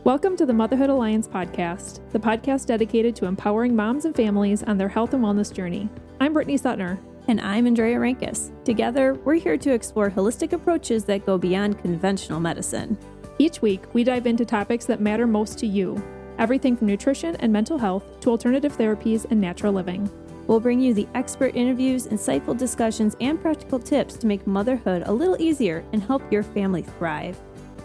Welcome to the Motherhood Alliance podcast, the podcast dedicated to empowering moms and families on their health and wellness journey. I'm Brittany Suttner. And I'm Drea. Together, we're here to explore holistic approaches that go beyond conventional medicine. Each week, we dive into topics that matter most to you, everything from nutrition and mental health to alternative therapies and natural living. We'll bring you the expert interviews, insightful discussions, and practical tips to make motherhood a little easier and help your family thrive.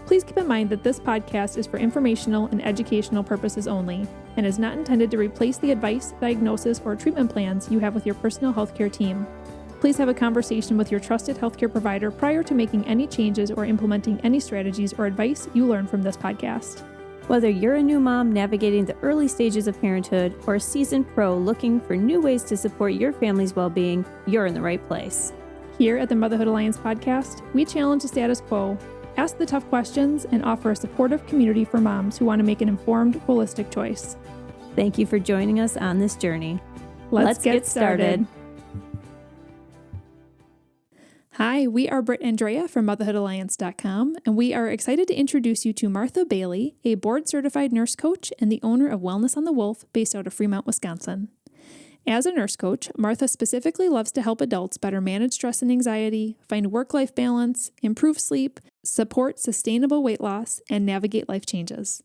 Please keep in mind that this podcast is for informational and educational purposes only and is not intended to replace the advice, diagnosis, or treatment plans you have with your personal healthcare team. Please have a conversation with your trusted healthcare provider prior to making any changes or implementing any strategies or advice you learn from this podcast. Whether you're a new mom navigating the early stages of parenthood or a seasoned pro looking for new ways to support your family's well-being, you're in the right place. Here at the Motherhood Alliance podcast, we challenge the status quo, ask the tough questions, and offer a supportive community for moms who want to make an informed, holistic choice. Thank you for joining us on this journey. Let's get started. Hi, we are Brit and Drea from motherhoodalliance.com, and we are excited to introduce you to Martha Bailey, a board-certified nurse coach and the owner of Wellness on the Wolf based out of Fremont, Wisconsin. As a nurse coach, Martha specifically loves to help adults better manage stress and anxiety, find work-life balance, improve sleep, support sustainable weight loss, and navigate life changes.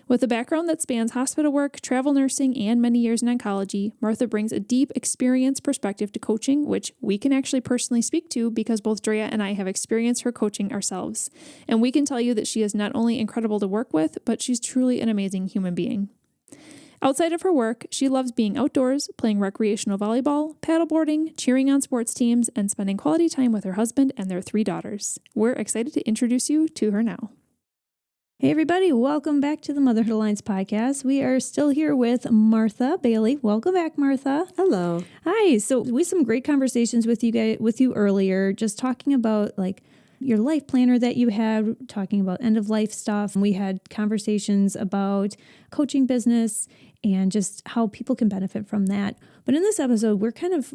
With a background that spans hospital work, travel nursing, and many years in oncology, Martha brings a deep experience perspective to coaching, which we can actually personally speak to because both Drea and I have experienced her coaching ourselves. And we can tell you that she is not only incredible to work with, but she's truly an amazing human being. Outside of her work, she loves being outdoors, playing recreational volleyball, paddleboarding, cheering on sports teams, and spending quality time with her husband and their 3 daughters. We're excited to introduce you to her now. Hey everybody, welcome back to the Motherhood Alliance podcast. We are still here with Martha Bailey. Welcome back, Martha. Hello. Hi. So we had some great conversations with you earlier, just talking about like your life planner that you had, talking about end of life stuff. We had conversations about coaching business and just how people can benefit from that. But in this episode, we're kind of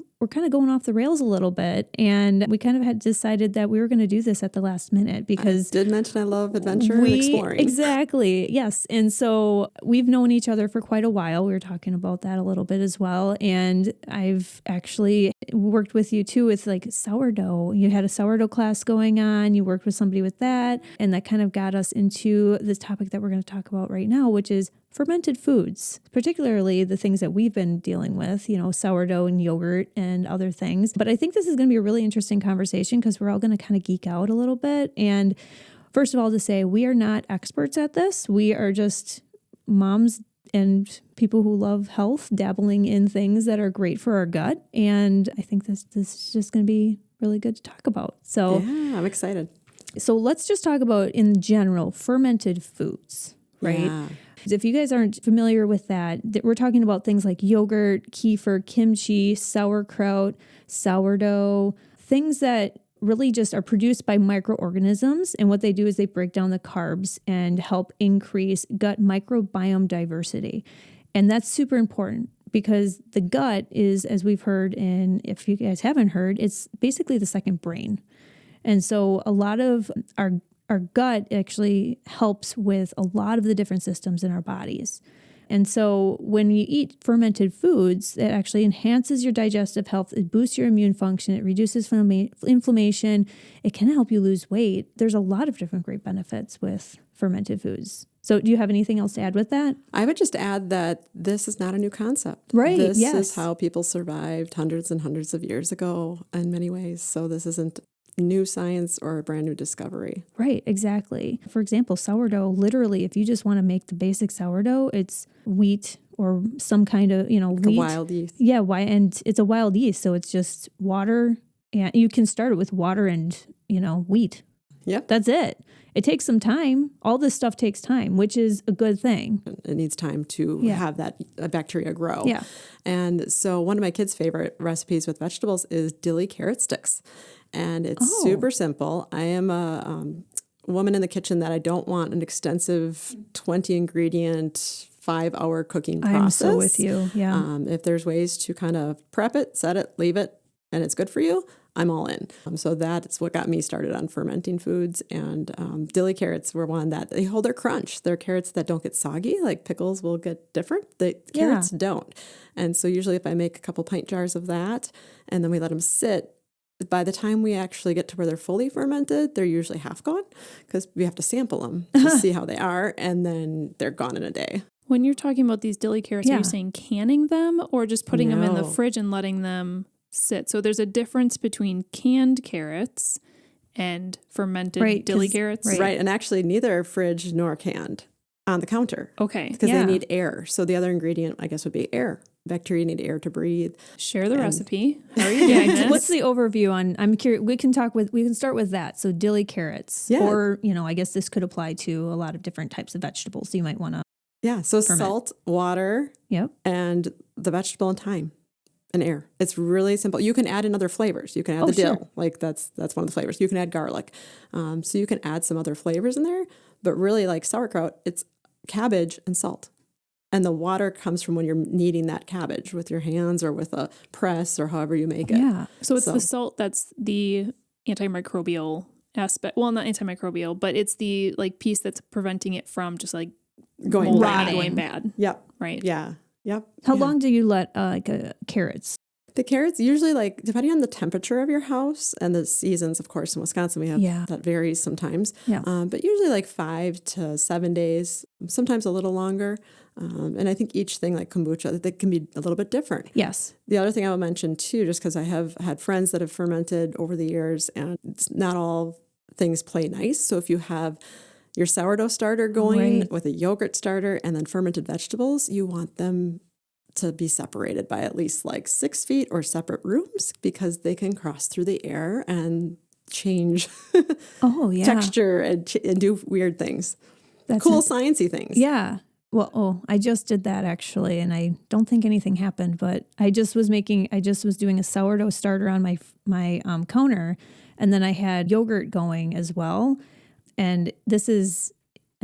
going off the rails a little bit, and we kind of had decided that we were going to do this at the last minute because I did mention I love adventure and exploring. Exactly. Yes. And so we've known each other for quite a while. We were talking about that a little bit as well. And I've actually worked with you too with like sourdough. You had a sourdough class going on. You worked with somebody with that. And that kind of got us into this topic that we're going to talk about right now, which is fermented foods, particularly the things that we've been dealing with, sourdough and yogurt and other things. But I think this is going to be a really interesting conversation because we're all going to kind of geek out a little bit. And first of all, to say we are not experts at this. We are just moms and people who love health, dabbling in things that are great for our gut. And I think this is just going to be really good to talk about. So yeah, I'm excited. So let's just talk about in general fermented foods, right? Yeah. If you guys aren't familiar with that, we're talking about things like yogurt, kefir, kimchi, sauerkraut, sourdough, things that really just are produced by microorganisms. And what they do is they break down the carbs and help increase gut microbiome diversity. And that's super important because the gut is, as we've heard, and if you guys haven't heard, it's basically the second brain. And so a lot of our gut actually helps with a lot of the different systems in our bodies. And so when you eat fermented foods, it actually enhances your digestive health. It boosts your immune function. It reduces inflammation. It can help you lose weight. There's a lot of different great benefits with fermented foods. So do you have anything else to add with that? I would just add that this is not a new concept. Right, This yes. is how people survived hundreds and hundreds of years ago in many ways. So this isn't new science or a brand new discovery. Right, exactly. For example, sourdough, literally, if you just want to make the basic sourdough, it's wheat or some kind of, wheat. A wild yeast. Yeah, and it's a wild yeast, so it's just water. And you can start it with water and, wheat. Yep. That's it. It takes some time. All this stuff takes time, which is a good thing. It needs time to have that bacteria grow. Yeah. And so one of my kids' favorite recipes with vegetables is dilly carrot sticks. And it's super simple. I am a woman in the kitchen that I don't want an extensive 20-ingredient, 5-hour cooking process. I'm so with you, yeah. If there's ways to kind of prep it, set it, leave it, and it's good for you, I'm all in. So that's what got me started on fermenting foods. And dilly carrots were one that they hold their crunch. They're carrots that don't get soggy. Like pickles will get different. The carrots don't. And so usually if I make a couple pint jars of that and then we let them sit, by the time we actually get to where they're fully fermented, they're usually half gone because we have to sample them to see how they are. And then they're gone in a day. When you're talking about these dilly carrots, are you saying canning them or just putting them in the fridge and letting them sit? So there's a difference between canned carrots and fermented dilly carrots. Right. And actually neither fridge nor canned on the counter. Okay. Because they need air. So the other ingredient, I guess, would be air. Bacteria need air to breathe. Share the recipe. How are you doing this? What's the overview on? I'm curious. We can start with that. So dilly carrots, or I guess this could apply to a lot of different types of vegetables. So you might want to. Yeah. So salt, water, and the vegetable and thyme and air. It's really simple. You can add in other flavors. You can add the dill. Sure. Like that's one of the flavors. You can add garlic. So you can add some other flavors in there. But really, like sauerkraut, it's cabbage and salt. And the water comes from when you're kneading that cabbage with your hands or with a press or however you make it. Yeah. So it's the salt that's the antimicrobial aspect. Well, not antimicrobial, but it's the piece that's preventing it from just going bad. Yep. Right. Yeah. Yep. How long do you let carrots? The carrots usually depending on the temperature of your house and the seasons, of course, in Wisconsin we have that varies sometimes. Yeah. But usually 5 to 7 days, sometimes a little longer. And I think each thing like kombucha, that can be a little bit different. Yes. The other thing I will mention too, just because I have had friends that have fermented over the years and it's not all things play nice. So if you have your sourdough starter going with a yogurt starter and then fermented vegetables, you want them to be separated by at least 6 feet or separate rooms because they can cross through the air and change texture and do weird things. That's cool, sciencey things. Yeah. Well, I just did that actually, and I don't think anything happened, but I just was doing a sourdough starter on my counter, and then I had yogurt going as well. And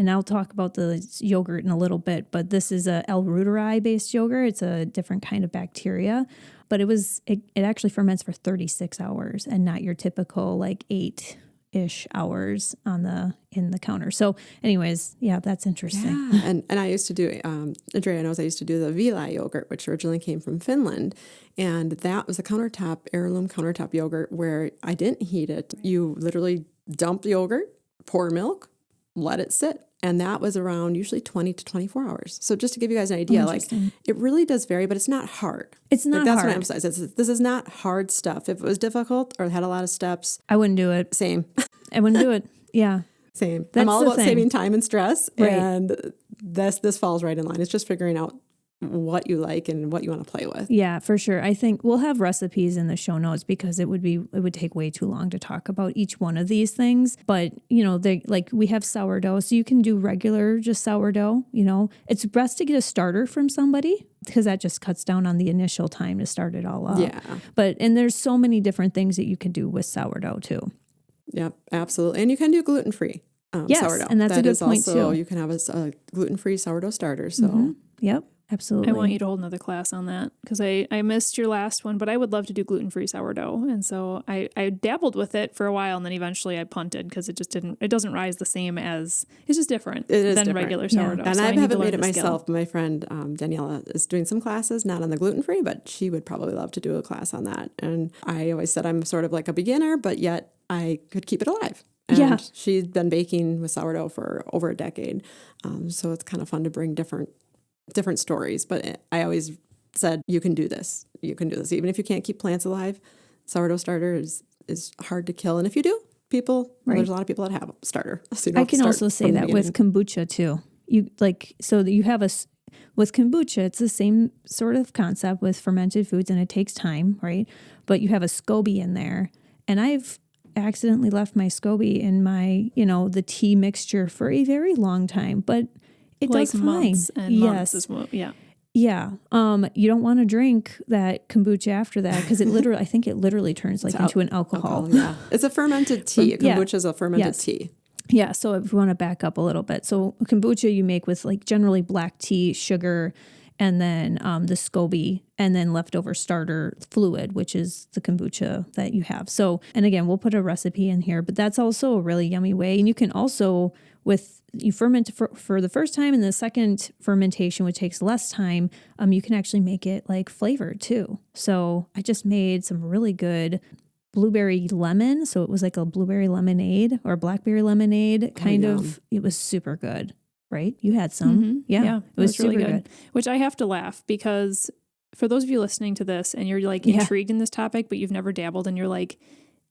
I'll talk about the yogurt in a little bit, but this is a L. reuteri based yogurt. It's a different kind of bacteria, but it actually ferments for 36 hours and not your typical 8-ish hours in the counter. So anyways, that's interesting. Yeah. And I used to do, Drea knows I used to do the Vila yogurt, which originally came from Finland. And that was a heirloom countertop yogurt where I didn't heat it. You literally dump the yogurt, pour milk, let it sit. And that was around usually 20 to 24 hours. So just to give you guys an idea, it really does vary, but it's not hard. It's not hard. That's what I emphasize. This is not hard stuff. If it was difficult or had a lot of steps, I wouldn't do it. Same. I wouldn't do it. Yeah. Same. I'm all about saving time and stress. Right. And this falls right in line. It's just figuring out what you like and what you want to play with. Yeah, for sure. I think we'll have recipes in the show notes because it would take way too long to talk about each one of these things. But, we have sourdough, so you can do regular just sourdough, It's best to get a starter from somebody because that just cuts down on the initial time to start it all up. Yeah. And there's so many different things that you can do with sourdough too. Yep, absolutely. And you can do gluten-free sourdough. And that's a good point too. You can have a gluten-free sourdough starter. So Yep. Absolutely. I want you to hold another class on that because I missed your last one, but I would love to do gluten-free sourdough. And so I dabbled with it for a while and then eventually I punted because it doesn't rise the same it's just different than regular sourdough. And so I haven't made it myself, but my friend Daniela is doing some classes, not on the gluten-free, but she would probably love to do a class on that. And I always said I'm sort of like a beginner, but yet I could keep it alive. And she's been baking with sourdough for over a decade. So it's kind of fun to bring different stories, but I always said, you can do this. You can do this. Even if you can't keep plants alive, sourdough starter is hard to kill. And if you do, there's a lot of people that have a starter. So I can also say that with kombucha too. With kombucha, it's the same sort of concept with fermented foods and it takes time, right? But you have a SCOBY in there. And I've accidentally left my SCOBY in my, the tea mixture for a very long time, but it does fine. Months and months as well. Yeah. Yeah. You don't want to drink that kombucha after that because I think it literally turns into an alcohol. Yeah. It's a fermented tea. Kombucha is a fermented tea. Yeah. So if we want to back up a little bit. So kombucha you make with generally black tea, sugar, and then the SCOBY, and then leftover starter fluid, which is the kombucha that you have. So, and again, we'll put a recipe in here, but that's also a really yummy way. And you can also, you ferment for the first time, and the second fermentation, which takes less time, you can actually make it like flavored too. So I just made some really good blueberry lemon. So it was like a blueberry lemonade or blackberry lemonade kind of. It was super good. Right? You had some. Mm-hmm. Yeah, it was really super good. Which I have to laugh because for those of you listening to this and you're like intrigued in this topic, but you've never dabbled and you're like,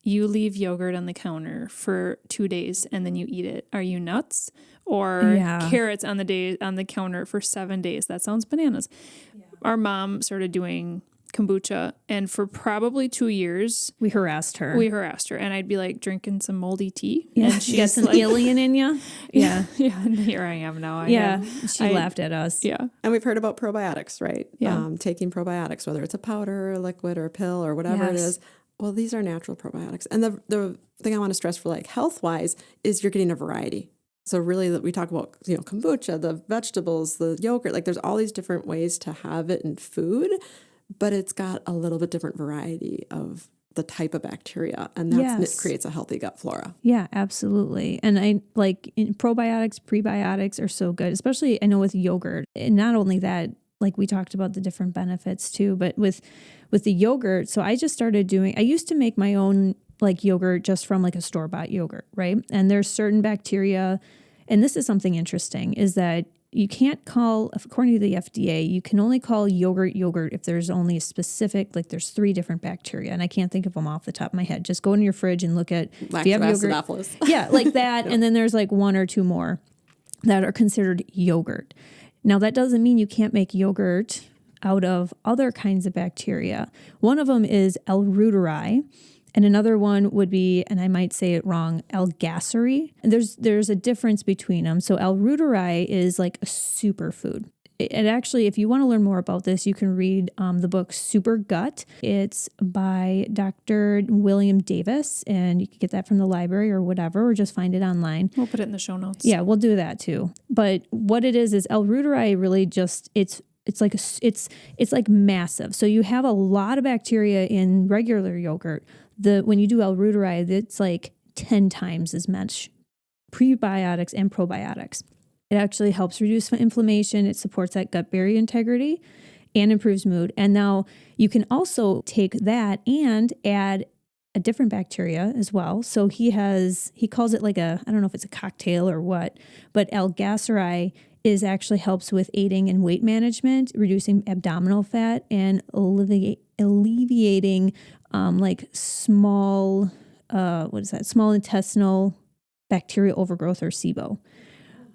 you leave yogurt on the counter for 2 days and then you eat it. Are you nuts? Or carrots on the counter for 7 days. That sounds bananas. Yeah. Our mom started doing kombucha, and for probably 2 years we harassed her and I'd be like drinking some moldy tea, and she got some alien in you. And here I am now. She laughed at us. And we've heard about probiotics, right? Yeah. Taking probiotics, whether it's a powder or a liquid or a pill or whatever it is. Well, these are natural probiotics, and the thing I want to stress for like health wise is you're getting a variety. So really, we talk about kombucha, the vegetables, the yogurt, like there's all these different ways to have it in food, but it's got a little bit different variety of the type of bacteria, and it creates a healthy gut flora. Yeah, absolutely. And I like probiotics, prebiotics are so good, especially I know with yogurt. And not only that, like we talked about the different benefits too, but with the yogurt. So I just started I used to make my own like yogurt just from like a store-bought yogurt, right? And there's certain bacteria, and this is something interesting, is that you can't call, according to the FDA, you can only call yogurt if there's only a specific, like there's 3 different bacteria, and I can't think of them off the top of my head. Just go in your fridge and look at if you have yogurt. Yeah, like that, and then there's like 1 or 2 more that are considered yogurt. Now that doesn't mean you can't make yogurt out of other kinds of bacteria. One of them is L. reuteri, and another one would be, and I might say it wrong, L. gasseri. And there's a difference between them. So L. reuteri is like a superfood. And actually, if you want to learn more about this, you can read the book Super Gut. It's by Dr. William Davis, and you can get that from the library or whatever, or just find it online. We'll put it in the show notes. Yeah, we'll do that too. But what it is L. reuteri really just, it's like massive. So you have a lot of bacteria in regular yogurt. When you do L. reuteri, it's like 10 times as much prebiotics and probiotics. It actually helps reduce inflammation. It supports that gut barrier integrity and improves mood. And now you can also take that and add a different bacteria as well. So he calls it like I don't know if it's a cocktail or what, but L. gasseri actually helps with aiding in weight management, reducing abdominal fat, and alleviating like small intestinal bacterial overgrowth, or SIBO.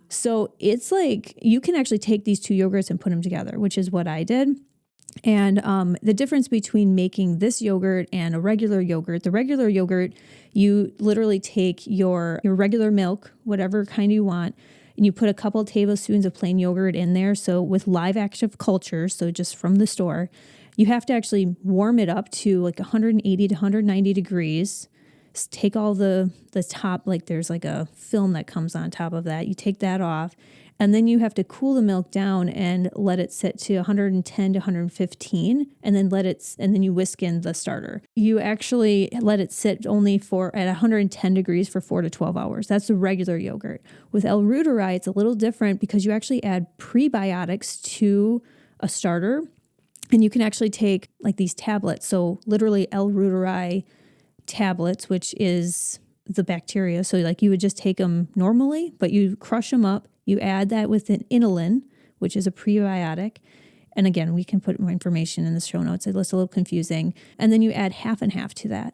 So it's like you can actually take these 2 yogurts and put them together, which is what I did. And the difference between making this yogurt and a regular yogurt, the regular yogurt, you literally take your regular milk, whatever kind you want, and you put a couple of tablespoons of plain yogurt in there. So with live active culture, so just from the store, you have to actually warm it up to like 180 to 190 degrees. Take all the top, like there's like a film that comes on top of that. You take that off, and then you have to cool the milk down and let it sit to 110 to 115, and then you whisk in the starter. You actually let it sit only at 110 degrees for 4 to 12 hours. That's the regular yogurt. With L. reuteri, it's a little different because you actually add prebiotics to a starter, and you can actually take like these tablets. So literally L. reuteri tablets, which is the bacteria. So like you would just take them normally, but you crush them up. You add that with an inulin, which is a prebiotic. And again, we can put more information in the show notes. It's a little confusing. And then you add half and half to that.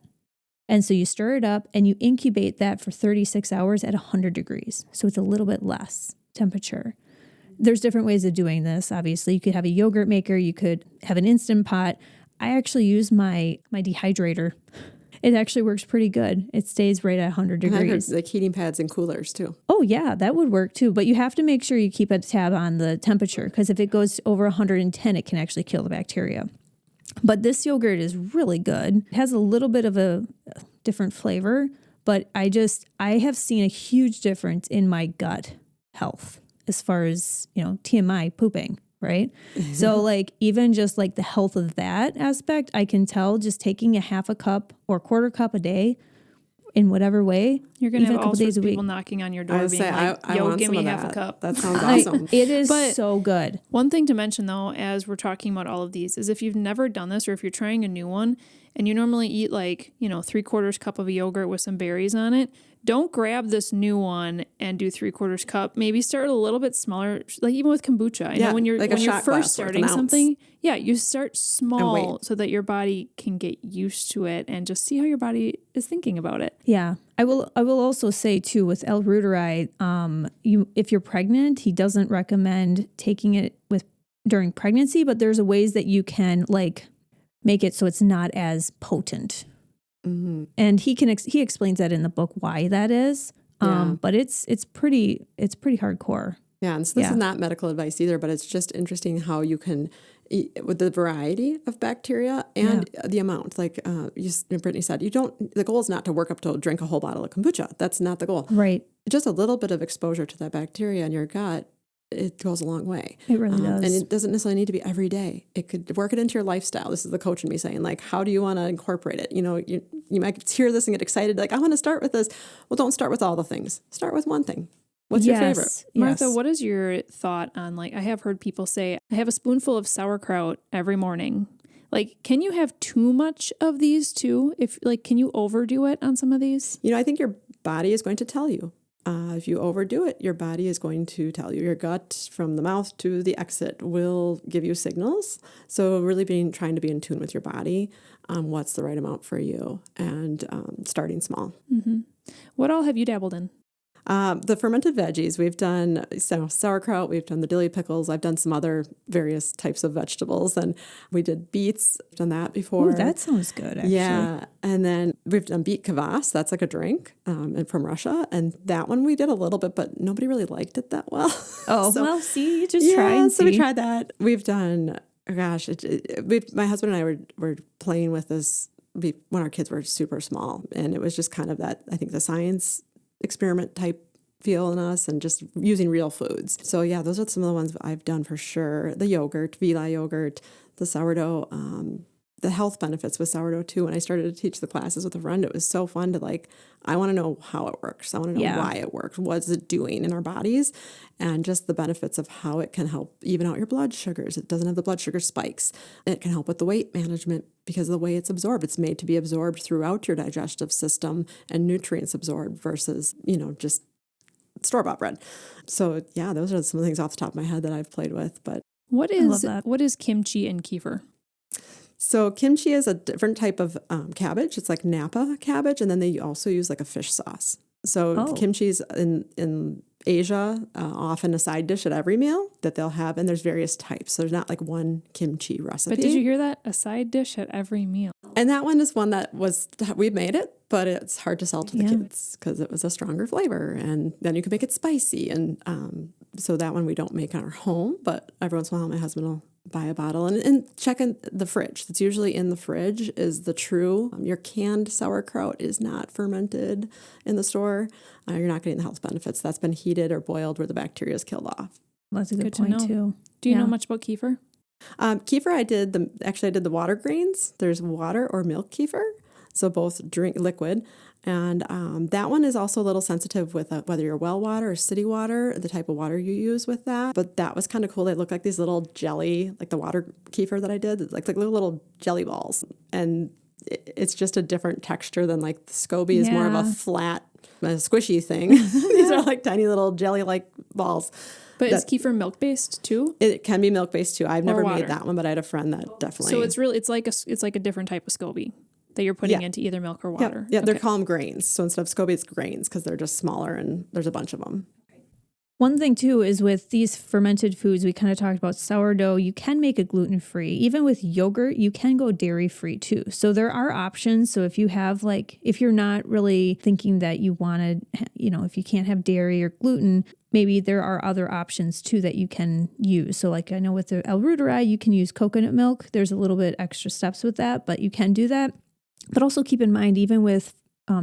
And so you stir it up and you incubate that for 36 hours at 100 degrees. So it's a little bit less temperature. There's different ways of doing this. Obviously, you could have a yogurt maker. You could have an Instant Pot. I actually use my dehydrator. It actually works pretty good. It stays right at 100 degrees. And I heard like heating pads and coolers too. Oh yeah, that would work too. But you have to make sure you keep a tab on the temperature, because if it goes over 110, it can actually kill the bacteria. But this yogurt is really good. It has a little bit of a different flavor, but I have seen a huge difference in my gut health as far as, TMI, pooping, right? So like even just like the health of that aspect, I can tell just taking a half a cup or quarter cup a day in whatever way. You're going to even have a all couple sorts days a of people week. knocking on your door I would being say, like, I yo, want give some me of half a that. cup. That sounds awesome. It is But- so good. One thing to mention, though, as we're talking about all of these, is if you've never done this or if you're trying a new one and you normally eat like, 3/4 cup of a yogurt with some berries on it, don't grab this new one and do 3/4 cup. Maybe start a little bit smaller, like even with kombucha. I know when you're like a shot first glass worth, starting an ounce. something, you start small wait. so that your body can get used to it and just see how your body is thinking about it. Yeah. I will also say too with L-reuteri, if you're pregnant, he doesn't recommend taking it during pregnancy, but there's ways that you can like make it so it's not as potent. Mm-hmm. And he explains that in the book why that is. Yeah. But it's pretty hardcore. Yeah, and so this is not medical advice either, but it's just interesting how you can eat with the variety of bacteria and the amount. Like Brittany said, the goal is not to work up to drink a whole bottle of kombucha. That's not the goal. Right. Just a little bit of exposure to that bacteria in your gut, it goes a long way. It really does. And it doesn't necessarily need to be every day. It could work it into your lifestyle. This is the coach in me saying, like, how do you want to incorporate it? You might hear this and get excited, like, I want to start with this. Well, don't start with all the things. Start with one thing. What's your favorite? Martha, what is your thought on, like, I have heard people say, I have a spoonful of sauerkraut every morning. Like, can you have too much of these too? Can you overdo it on some of these? I think your body is going to tell you. If you overdo it, your body is going to tell you. Your gut from the mouth to the exit will give you signals. So really trying to be in tune with your body on what's the right amount for you and starting small. Mm-hmm. What all have you dabbled in? The fermented veggies, we've done sauerkraut, we've done the dill pickles, I've done some other various types of vegetables, and we did beets, I've done that before. Ooh, that sounds good, actually. Yeah, and then we've done beet kvass, that's like a drink and from Russia, and that one we did a little bit, but nobody really liked it that well. Oh, see, you just try and so see. we tried that. We've done, my husband and I were playing with this when our kids were super small, and it was just kind of that, I think the science experiment type feel in us and just using real foods. So yeah, those are some of the ones I've done for sure. The yogurt, Vila yogurt, the sourdough, the health benefits with sourdough too. When I started to teach the classes with a friend, it was so fun to I want to know how it works. I want to know why it works. What's it doing in our bodies? And just the benefits of how it can help even out your blood sugars. It doesn't have the blood sugar spikes. It can help with the weight management because of the way it's absorbed. It's made to be absorbed throughout your digestive system and nutrients absorbed versus, just store-bought bread. So yeah, those are some of the things off the top of my head that I've played with. But what is kimchi and kefir? So kimchi is a different type of cabbage. It's like Napa cabbage, and then they also use like a fish sauce. So kimchi's in Asia, often a side dish at every meal that they'll have, and there's various types. So there's not like one kimchi recipe. But did you hear that? A side dish at every meal. And that one is one that we made it, but it's hard to sell to the kids because it was a stronger flavor, and then you can make it spicy. And so that one we don't make in our home, but every once in a while my husband will buy a bottle and check in the fridge. That's usually in the fridge is the true. Your canned sauerkraut is not fermented in the store. You're not getting the health benefits. That's been heated or boiled where the bacteria is killed off. That's a good point too. Do you know much about kefir? Kefir, I did the water grains. There's water or milk kefir. So both drink liquid. And that one is also a little sensitive with whether you're well water or city water, the type of water you use with that. But that was kind of cool. They look like these little jelly, like the water kefir that I did, like little jelly balls. And it's just a different texture than like the SCOBY is more of a flat, squishy thing. These are like tiny little jelly-like balls. But is kefir milk-based too? It can be milk-based too. I've never made that one, but I had a friend that definitely. So it's like a different type of SCOBY that you're putting into either milk or water. Yeah, they're called grains. So instead of SCOBY, it's grains because they're just smaller and there's a bunch of them. One thing too is with these fermented foods, we kind of talked about sourdough, you can make it gluten-free. Even with yogurt, you can go dairy-free too. So there are options. So if you have if you're not really thinking that you want to, if you can't have dairy or gluten, maybe there are other options too that you can use. So I know with the L-reuteri, you can use coconut milk. There's a little bit extra steps with that, but you can do that. But also keep in mind, even with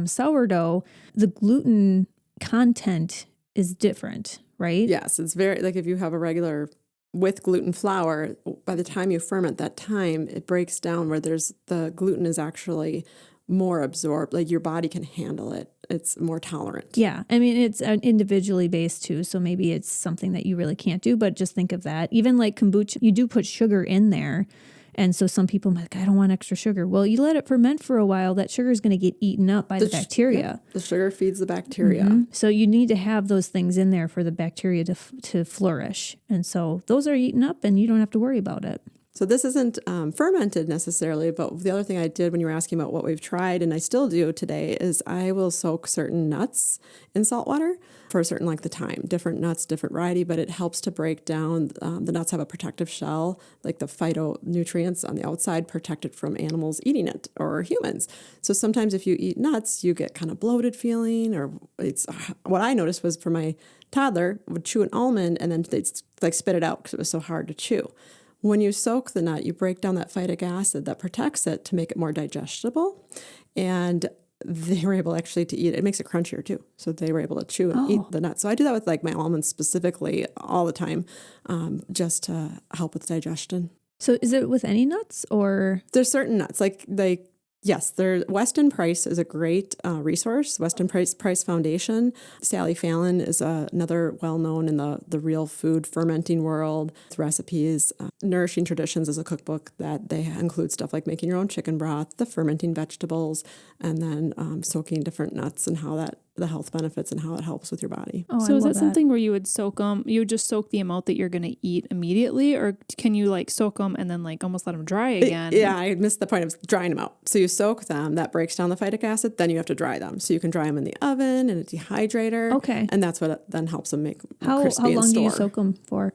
sourdough, the gluten content is different, right? Yes, it's very, if you have a regular with gluten flour, by the time you ferment that time, it breaks down where the gluten is actually more absorbed. Like your body can handle it. It's more tolerant. Yeah. I mean, it's individually based too. So maybe it's something that you really can't do, but just think of that. Even like kombucha, you do put sugar in there. And so some people are like, I don't want extra sugar. Well, you let it ferment for a while, that sugar is going to get eaten up by the bacteria. Yeah, the sugar feeds the bacteria. Mm-hmm. So you need to have those things in there for the bacteria to flourish. And so those are eaten up and you don't have to worry about it. So this isn't fermented necessarily, but the other thing I did when you were asking about what we've tried, and I still do today, is I will soak certain nuts in salt water for a certain length of time. Different nuts, different variety, but it helps to break down. The nuts have a protective shell, like the phytonutrients on the outside protect it from animals eating it or humans. So sometimes if you eat nuts, you get kind of bloated feeling, or it's what I noticed was for my toddler would chew an almond and then they'd like spit it out because it was so hard to chew. When you soak the nut, you break down that phytic acid that protects it to make it more digestible. And they were able actually to eat it. It makes it crunchier too. So they were able to chew and eat the nut. So I do that with like my almonds specifically all the time, just to help with digestion. So is it with any nuts or? There's certain nuts yes, Weston Price is a great resource. Weston Price Foundation. Sally Fallon is another well-known in the real food fermenting world. The recipes, Nourishing Traditions is a cookbook that they include stuff like making your own chicken broth, the fermenting vegetables, and then soaking different nuts and how the health benefits and how it helps with your body. Oh, so is that something where you would soak them, you would just soak the amount that you're going to eat immediately, or can you like soak them and then like almost let them dry again? I missed the point of drying them out. So you soak them, that breaks down the phytic acid, then you have to dry them. So you can dry them in the oven in a dehydrator. Okay. And that's what then helps them make crispy How and long store. do you soak them for?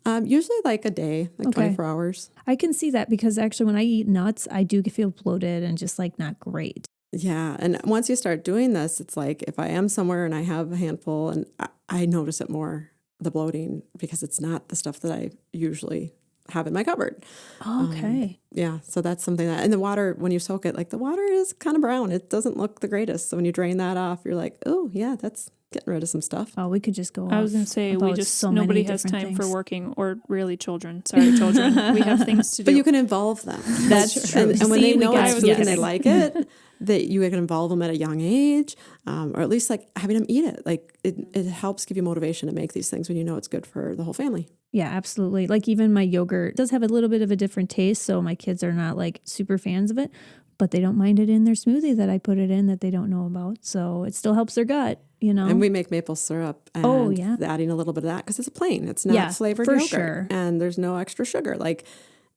Usually like a day, like 24 hours. I can see that because actually when I eat nuts, I do feel bloated and just like not great. Yeah. And once you start doing this, it's like if I am somewhere and I have a handful and I notice it more, the bloating, because it's not the stuff that I usually have in my cupboard. Okay. Yeah. So that's something and the water, when you soak it, like the water is kind of brown. It doesn't look the greatest. So when you drain that off, you're like, oh yeah, that's getting rid of some stuff. Oh, we could just go I was going to say, nobody has time for working, or really children. Sorry, children. We have things to do. But you can involve them. That's true. And when they know it's food and they like it, that you can involve them at a young age, or at least like having them eat it. Like it helps give you motivation to make these things when you know it's good for the whole family. Yeah, absolutely. Like even my yogurt does have a little bit of a different taste. So my kids are not like super fans of it, but they don't mind it in their smoothie that I put it in that they don't know about. So it still helps their gut, you know. And we make maple syrup and adding a little bit of that because it's plain. It's not flavored yogurt. Sure. And there's no extra sugar. Like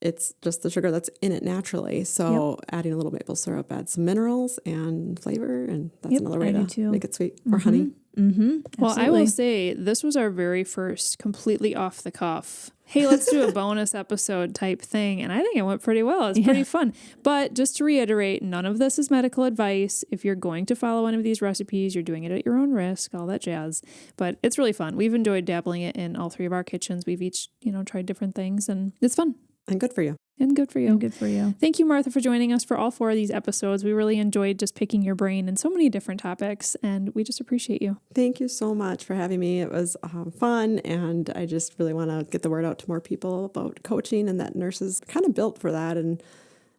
it's just the sugar that's in it naturally. So adding a little maple syrup adds some minerals and flavor. And that's another way to make it sweet. Or honey. Mm-hmm. Well, I will say this was our very first completely off the cuff, hey, let's do a bonus episode type thing. And I think it went pretty well. It's pretty fun. But just to reiterate, none of this is medical advice. If you're going to follow one of these recipes, you're doing it at your own risk, all that jazz. But it's really fun. We've enjoyed dabbling it in all three of our kitchens. We've each, tried different things, and it's fun. And good for you. And good for you. And good for you. Thank you, Martha, for joining us for all 4 of these episodes. We really enjoyed just picking your brain in so many different topics, and we just appreciate you. Thank you so much for having me. It was fun, and I just really want to get the word out to more people about coaching, and that nurses are kind of built for that, and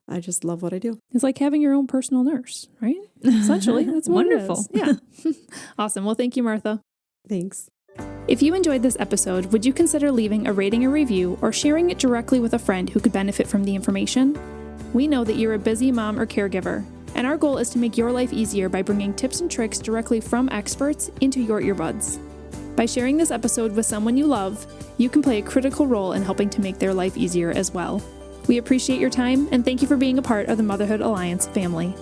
I just love what I do. It's like having your own personal nurse, right? Essentially, that's what wonderful. It is. Yeah. Awesome. Well, thank you, Martha. Thanks. If you enjoyed this episode, would you consider leaving a rating or review or sharing it directly with a friend who could benefit from the information? We know that you're a busy mom or caregiver, and our goal is to make your life easier by bringing tips and tricks directly from experts into your earbuds. By sharing this episode with someone you love, you can play a critical role in helping to make their life easier as well. We appreciate your time, and thank you for being a part of the Motherhood Alliance family.